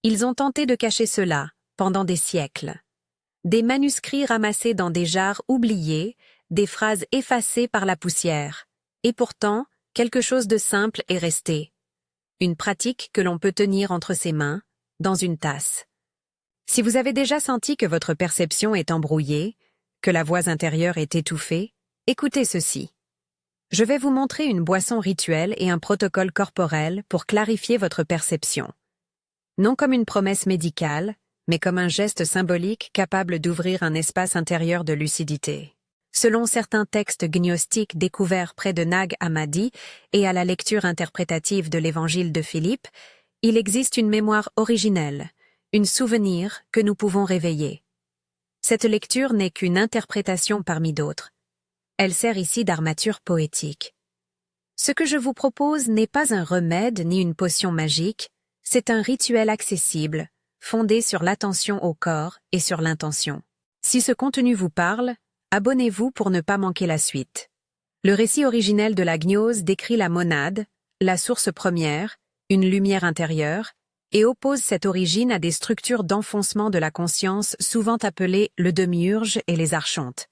Ils ont tenté de cacher cela pendant des siècles. Des manuscrits ramassés dans des jarres oubliées, des phrases effacées par la poussière. Et pourtant, quelque chose de simple est resté. Une pratique que l'on peut tenir entre ses mains, dans une tasse. Si vous avez déjà senti que votre perception est embrouillée, que la voix intérieure est étouffée, écoutez ceci. Je vais vous montrer une boisson rituelle et un protocole corporel pour clarifier votre perception. Non comme une promesse médicale, mais comme un geste symbolique capable d'ouvrir un espace intérieur de lucidité. Selon certains textes gnostiques découverts près de Nag Hammadi et à la lecture interprétative de l'évangile de Philippe, il existe une mémoire originelle, une souvenir que nous pouvons réveiller. Cette lecture n'est qu'une interprétation parmi d'autres. Elle sert ici d'armature poétique. Ce que je vous propose n'est pas un remède ni une potion magique, c'est un rituel accessible, fondé sur l'attention au corps et sur l'intention. Si ce contenu vous parle, abonnez-vous pour ne pas manquer la suite. Le récit originel de la gnose décrit la monade, la source première, une lumière intérieure, et oppose cette origine à des structures d'enfoncement de la conscience souvent appelées le demiurge et les archontes.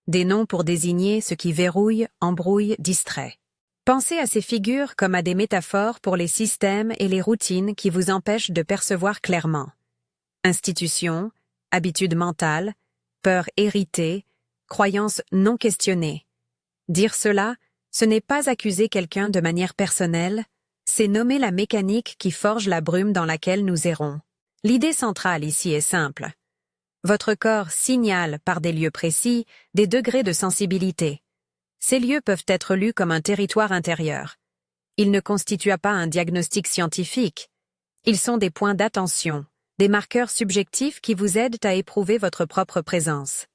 Des noms pour désigner ce qui verrouille, embrouille, distrait. Pensez à ces figures comme à des métaphores pour les systèmes et les routines qui vous empêchent de percevoir clairement. Institutions, habitudes mentales, peurs héritées, croyances non questionnées. Dire cela, ce n'est pas accuser quelqu'un de manière personnelle, c'est nommer la mécanique qui forge la brume dans laquelle nous errons. L'idée centrale ici est simple. Votre corps signale par des lieux précis des degrés de sensibilité. Ces lieux peuvent être lus comme un territoire intérieur. Ils ne constituent pas un diagnostic scientifique. Ils sont des points d'attention, des marqueurs subjectifs qui vous aident à éprouver votre propre présence.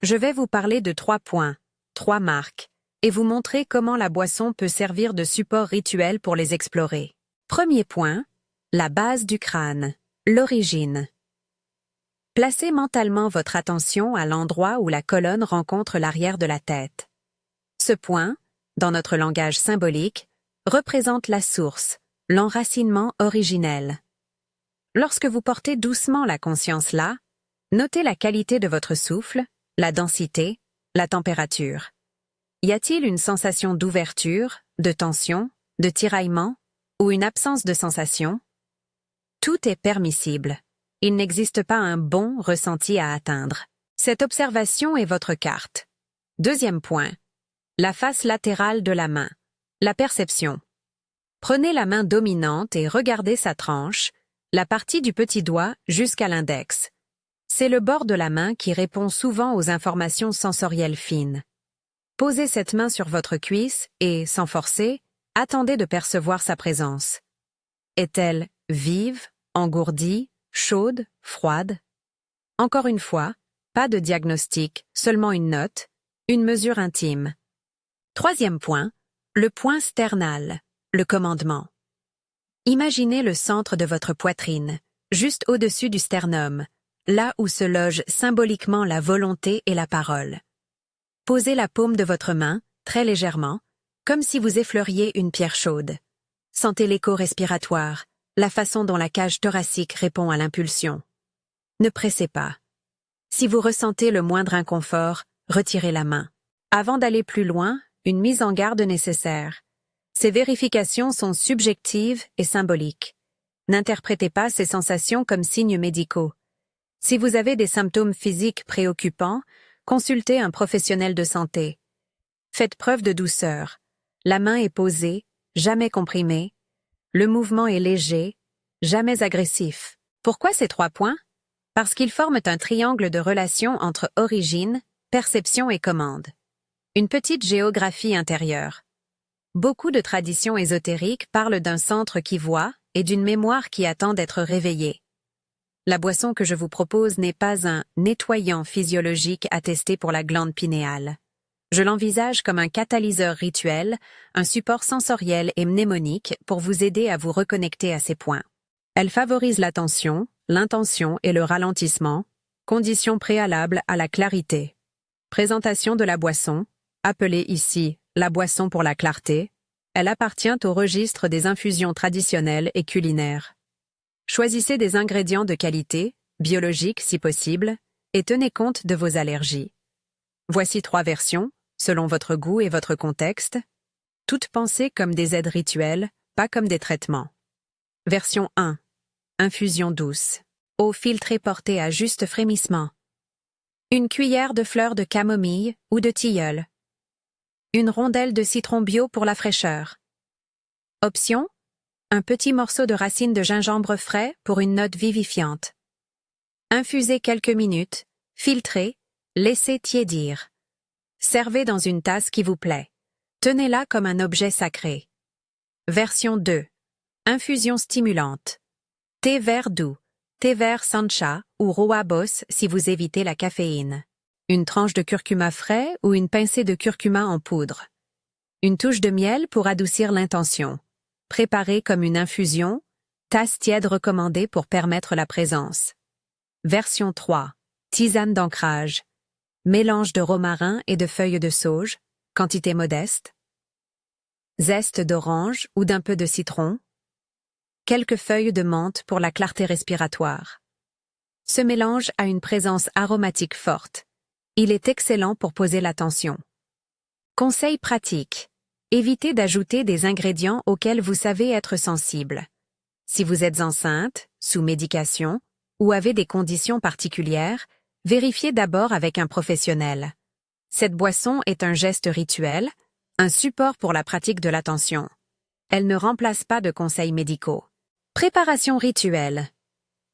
Je vais vous parler de 3 points, 3 marques, et vous montrer comment la boisson peut servir de support rituel pour les explorer. Premier point, la base du crâne, l'origine. Placez mentalement votre attention à l'endroit où la colonne rencontre l'arrière de la tête. Ce point, dans notre langage symbolique, représente la source, l'enracinement originel. Lorsque vous portez doucement la conscience là, notez la qualité de votre souffle, la densité, la température. Y a-t-il une sensation d'ouverture, de tension, de tiraillement, ou une absence de sensation? Tout est permissible. Il n'existe pas un bon ressenti à atteindre. Cette observation est votre carte. Deuxième point. La face latérale de la main. La perception. Prenez la main dominante et regardez sa tranche, la partie du petit doigt jusqu'à l'index. C'est le bord de la main qui répond souvent aux informations sensorielles fines. Posez cette main sur votre cuisse et, sans forcer, attendez de percevoir sa présence. Est-elle vive, engourdie, chaude, froide? Encore une fois, pas de diagnostic, seulement une note, une mesure intime. Troisième point, le point sternal, le commandement. Imaginez le centre de votre poitrine, juste au-dessus du sternum, là où se logent symboliquement la volonté et la parole. Posez la paume de votre main, très légèrement, comme si vous effleuriez une pierre chaude. Sentez l'écho respiratoire, la façon dont la cage thoracique répond à l'impulsion. Ne pressez pas. Si vous ressentez le moindre inconfort, retirez la main. Avant d'aller plus loin, une mise en garde nécessaire. Ces vérifications sont subjectives et symboliques. N'interprétez pas ces sensations comme signes médicaux. Si vous avez des symptômes physiques préoccupants, consultez un professionnel de santé. Faites preuve de douceur. La main est posée, jamais comprimée. Le mouvement est léger, jamais agressif. Pourquoi ces 3 points? Parce qu'ils forment un triangle de relation entre origine, perception et commande. Une petite géographie intérieure. Beaucoup de traditions ésotériques parlent d'un centre qui voit et d'une mémoire qui attend d'être réveillée. La boisson que je vous propose n'est pas un nettoyant physiologique attesté pour la glande pinéale. Je l'envisage comme un catalyseur rituel, un support sensoriel et mnémonique pour vous aider à vous reconnecter à ces points. Elle favorise l'attention, l'intention et le ralentissement, conditions préalables à la clarité. Présentation de la boisson, appelée ici la boisson pour la clarté, elle appartient au registre des infusions traditionnelles et culinaires. Choisissez des ingrédients de qualité, biologiques si possible, et tenez compte de vos allergies. Voici 3 versions, selon votre goût et votre contexte, toutes pensées comme des aides rituelles, pas comme des traitements. Version 1. Infusion douce. Eau filtrée portée à juste frémissement. Une cuillère de fleurs de camomille ou de tilleul. Une rondelle de citron bio pour la fraîcheur. Option: un petit morceau de racine de gingembre frais pour une note vivifiante. Infusez quelques minutes, filtrez, laissez tiédir. Servez dans une tasse qui vous plaît. Tenez-la comme un objet sacré. Version 2. Infusion stimulante. Thé vert doux, thé vert sancha ou rooibos si vous évitez la caféine. Une tranche de curcuma frais ou une pincée de curcuma en poudre. Une touche de miel pour adoucir l'intention. Préparé comme une infusion, tasse tiède recommandée pour permettre la présence. Version 3. Tisane d'ancrage. Mélange de romarin et de feuilles de sauge, quantité modeste. Zeste d'orange ou d'un peu de citron. Quelques feuilles de menthe pour la clarté respiratoire. Ce mélange a une présence aromatique forte. Il est excellent pour poser l'attention. Conseil pratique. Évitez d'ajouter des ingrédients auxquels vous savez être sensible. Si vous êtes enceinte, sous médication, ou avez des conditions particulières, vérifiez d'abord avec un professionnel. Cette boisson est un geste rituel, un support pour la pratique de l'attention. Elle ne remplace pas de conseils médicaux. Préparation rituelle.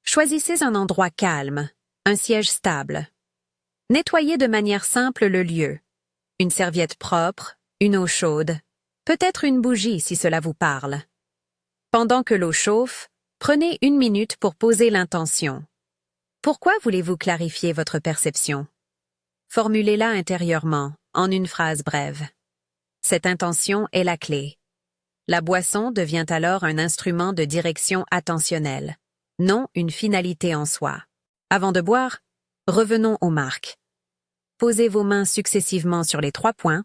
Choisissez un endroit calme, un siège stable. Nettoyez de manière simple le lieu. Une serviette propre, une eau chaude, peut-être une bougie si cela vous parle. Pendant que l'eau chauffe, prenez 1 minute pour poser l'intention. Pourquoi voulez-vous clarifier votre perception? Formulez-la intérieurement, en une phrase brève. Cette intention est la clé. La boisson devient alors un instrument de direction attentionnelle, non une finalité en soi. Avant de boire, revenons aux marques. Posez vos mains successivement sur les 3 points,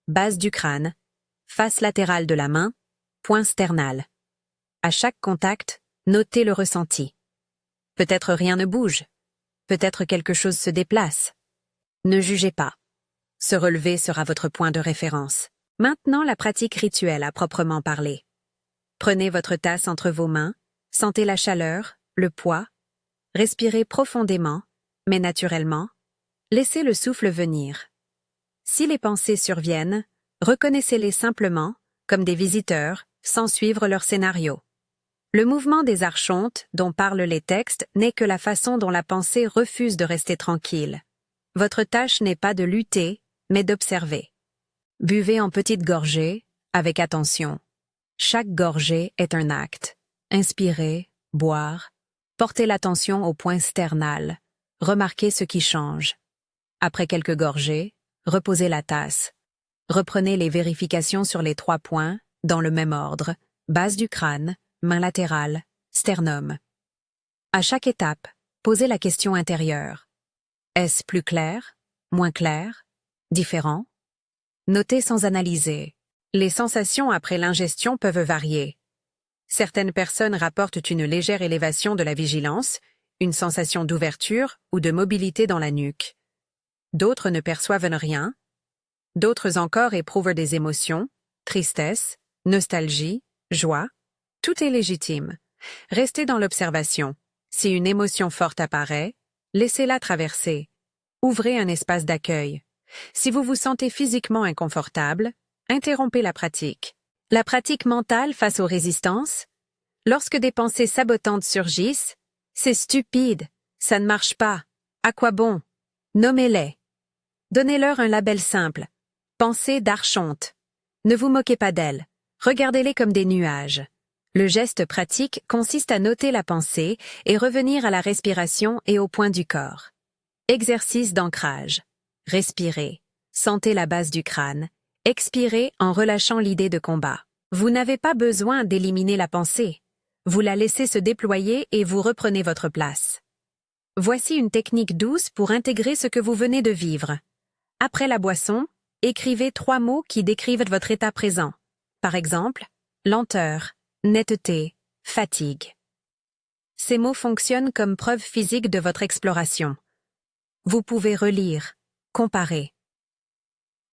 base du crâne, face latérale de la main, point sternal. À chaque contact, notez le ressenti. Peut-être rien ne bouge. Peut-être quelque chose se déplace. Ne jugez pas. Se relever sera votre point de référence. Maintenant, la pratique rituelle à proprement parler. Prenez votre tasse entre vos mains, sentez la chaleur, le poids, respirez profondément, mais naturellement, laissez le souffle venir. Si les pensées surviennent, reconnaissez-les simplement, comme des visiteurs, sans suivre leur scénario. Le mouvement des archontes, dont parlent les textes, n'est que la façon dont la pensée refuse de rester tranquille. Votre tâche n'est pas de lutter, mais d'observer. Buvez en petites gorgées, avec attention. Chaque gorgée est un acte. Inspirez, boire, portez l'attention au point sternal, remarquez ce qui change. Après quelques gorgées, reposez la tasse. Reprenez les vérifications sur les 3 points, dans le même ordre, base du crâne, main latérale, sternum. À chaque étape, posez la question intérieure. Est-ce plus clair, moins clair, différent? Notez sans analyser. Les sensations après l'ingestion peuvent varier. Certaines personnes rapportent une légère élévation de la vigilance, une sensation d'ouverture ou de mobilité dans la nuque. D'autres ne perçoivent rien. D'autres encore éprouvent des émotions, tristesse, nostalgie, joie. Tout est légitime. Restez dans l'observation. Si une émotion forte apparaît, laissez-la traverser. Ouvrez un espace d'accueil. Si vous vous sentez physiquement inconfortable, interrompez la pratique. La pratique mentale face aux résistances? Lorsque des pensées sabotantes surgissent, c'est stupide, ça ne marche pas, à quoi bon? Nommez-les. Donnez-leur un label simple. Pensées d'archonte. Ne vous moquez pas d'elles, regardez-les comme des nuages. Le geste pratique consiste à noter la pensée et revenir à la respiration et au point du corps. Exercice d'ancrage. Respirez. Sentez la base du crâne. Expirez en relâchant l'idée de combat. Vous n'avez pas besoin d'éliminer la pensée. Vous la laissez se déployer et vous reprenez votre place. Voici une technique douce pour intégrer ce que vous venez de vivre. Après la boisson, écrivez 3 mots qui décrivent votre état présent. Par exemple, lenteur, netteté, fatigue. Ces mots fonctionnent comme preuve physique de votre exploration. Vous pouvez relire, comparer.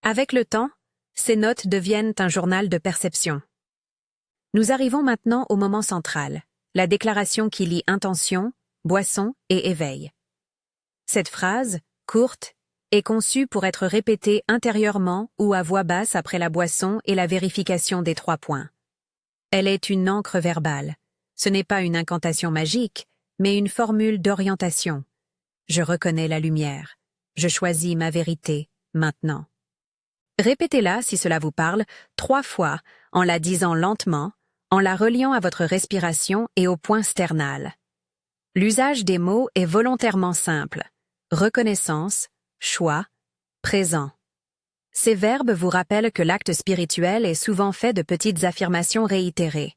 Avec le temps, ces notes deviennent un journal de perception. Nous arrivons maintenant au moment central, la déclaration qui lie intention, boisson et éveil. Cette phrase, courte, est conçue pour être répétée intérieurement ou à voix basse après la boisson et la vérification des 3 points. Elle est une encre verbale. Ce n'est pas une incantation magique, mais une formule d'orientation. Je reconnais la lumière. Je choisis ma vérité, maintenant. Répétez-la si cela vous parle 3 fois, en la disant lentement, en la reliant à votre respiration et au point sternal. L'usage des mots est volontairement simple. Reconnaissance, choix, présent. Ces verbes vous rappellent que l'acte spirituel est souvent fait de petites affirmations réitérées.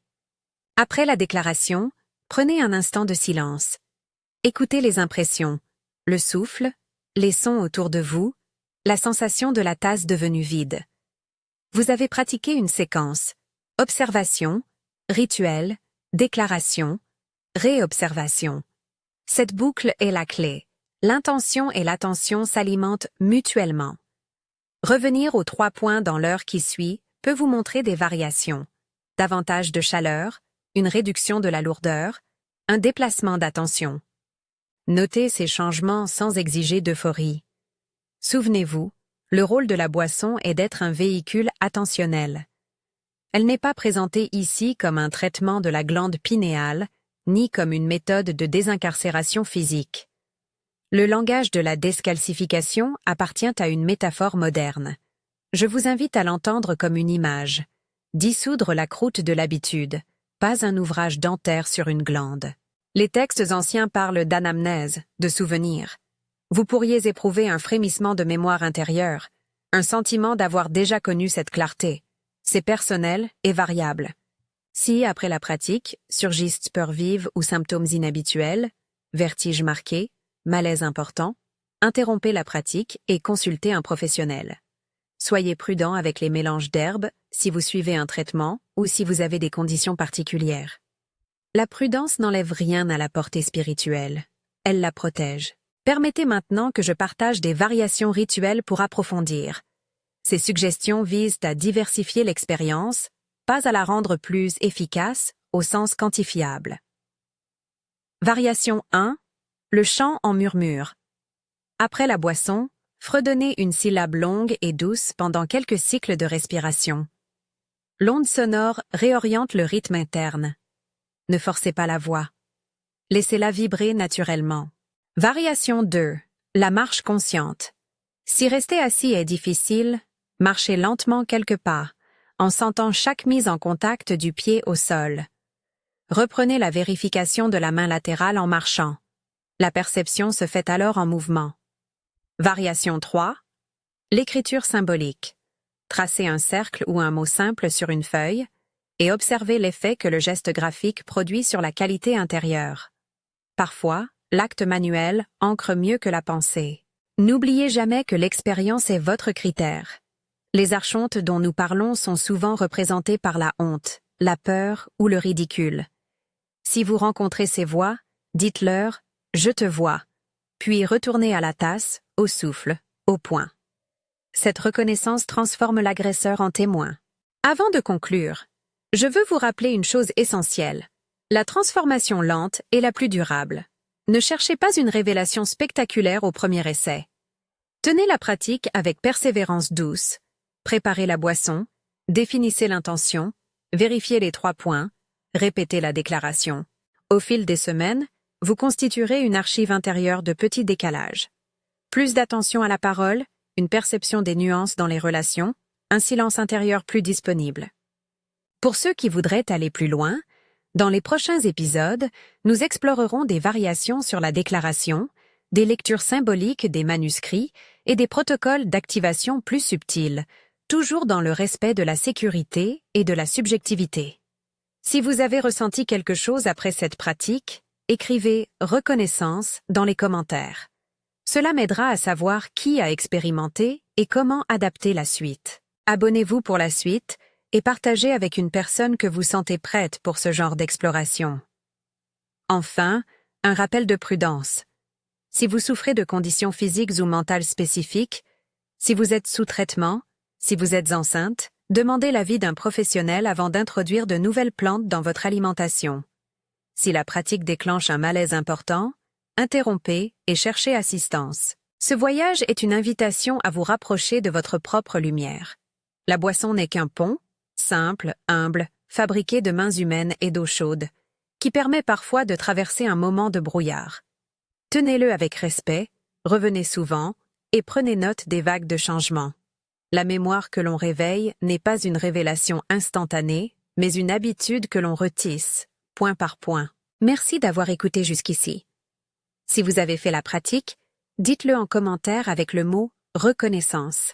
Après la déclaration, prenez un instant de silence. Écoutez les impressions, le souffle, les sons autour de vous, la sensation de la tasse devenue vide. Vous avez pratiqué une séquence, observation, rituel, déclaration, réobservation. Cette boucle est la clé. L'intention et l'attention s'alimentent mutuellement. Revenir aux 3 points dans l'heure qui suit peut vous montrer des variations. Davantage de chaleur, une réduction de la lourdeur, un déplacement d'attention. Notez ces changements sans exiger d'euphorie. Souvenez-vous, le rôle de la boisson est d'être un véhicule attentionnel. Elle n'est pas présentée ici comme un traitement de la glande pinéale, ni comme une méthode de désincarcération physique. Le langage de la déscalcification appartient à une métaphore moderne. Je vous invite à l'entendre comme une image. Dissoudre la croûte de l'habitude, pas un ouvrage dentaire sur une glande. Les textes anciens parlent d'anamnèse, de souvenir. Vous pourriez éprouver un frémissement de mémoire intérieure, un sentiment d'avoir déjà connu cette clarté. C'est personnel et variable. Si, après la pratique, surgissent peurs vives ou symptômes inhabituels, vertige marqué, malaise important, interrompez la pratique et consultez un professionnel. Soyez prudent avec les mélanges d'herbes si vous suivez un traitement ou si vous avez des conditions particulières. La prudence n'enlève rien à la portée spirituelle. Elle la protège. Permettez maintenant que je partage des variations rituelles pour approfondir. Ces suggestions visent à diversifier l'expérience, pas à la rendre plus efficace au sens quantifiable. Variation 1. Le chant en murmure. Après la boisson, fredonnez une syllabe longue et douce pendant quelques cycles de respiration. L'onde sonore réoriente le rythme interne. Ne forcez pas la voix. Laissez-la vibrer naturellement. Variation 2. La marche consciente. Si rester assis est difficile, marchez lentement quelques pas, en sentant chaque mise en contact du pied au sol. Reprenez la vérification de la main latérale en marchant. La perception se fait alors en mouvement. Variation 3. L'écriture symbolique. Tracez un cercle ou un mot simple sur une feuille et observez l'effet que le geste graphique produit sur la qualité intérieure. Parfois, l'acte manuel ancre mieux que la pensée. N'oubliez jamais que l'expérience est votre critère. Les archontes dont nous parlons sont souvent représentés par la honte, la peur ou le ridicule. Si vous rencontrez ces voix, dites-leur « Je te vois », puis retournez à la tasse, au souffle, au point. Cette reconnaissance transforme l'agresseur en témoin. Avant de conclure, je veux vous rappeler une chose essentielle. La transformation lente est la plus durable. Ne cherchez pas une révélation spectaculaire au premier essai. Tenez la pratique avec persévérance douce, préparez la boisson, définissez l'intention, vérifiez les 3 points, répétez la déclaration. Au fil des semaines, vous constituerez une archive intérieure de petits décalages. Plus d'attention à la parole, une perception des nuances dans les relations, un silence intérieur plus disponible. Pour ceux qui voudraient aller plus loin, dans les prochains épisodes, nous explorerons des variations sur la déclaration, des lectures symboliques des manuscrits et des protocoles d'activation plus subtils, toujours dans le respect de la sécurité et de la subjectivité. Si vous avez ressenti quelque chose après cette pratique, écrivez « reconnaissance » dans les commentaires. Cela m'aidera à savoir qui a expérimenté et comment adapter la suite. Abonnez-vous pour la suite et partagez avec une personne que vous sentez prête pour ce genre d'exploration. Enfin, un rappel de prudence. Si vous souffrez de conditions physiques ou mentales spécifiques, si vous êtes sous traitement, si vous êtes enceinte, demandez l'avis d'un professionnel avant d'introduire de nouvelles plantes dans votre alimentation. Si la pratique déclenche un malaise important, interrompez et cherchez assistance. Ce voyage est une invitation à vous rapprocher de votre propre lumière. La boisson n'est qu'un pont, simple, humble, fabriqué de mains humaines et d'eau chaude, qui permet parfois de traverser un moment de brouillard. Tenez-le avec respect, revenez souvent, et prenez note des vagues de changement. La mémoire que l'on réveille n'est pas une révélation instantanée, mais une habitude que l'on retisse, point par point. Merci d'avoir écouté jusqu'ici. Si vous avez fait la pratique, dites-le en commentaire avec le mot « reconnaissance ».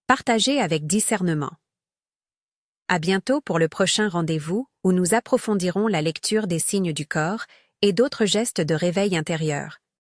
Partagez avec discernement. À bientôt pour le prochain rendez-vous où nous approfondirons la lecture des signes du corps et d'autres gestes de réveil intérieur.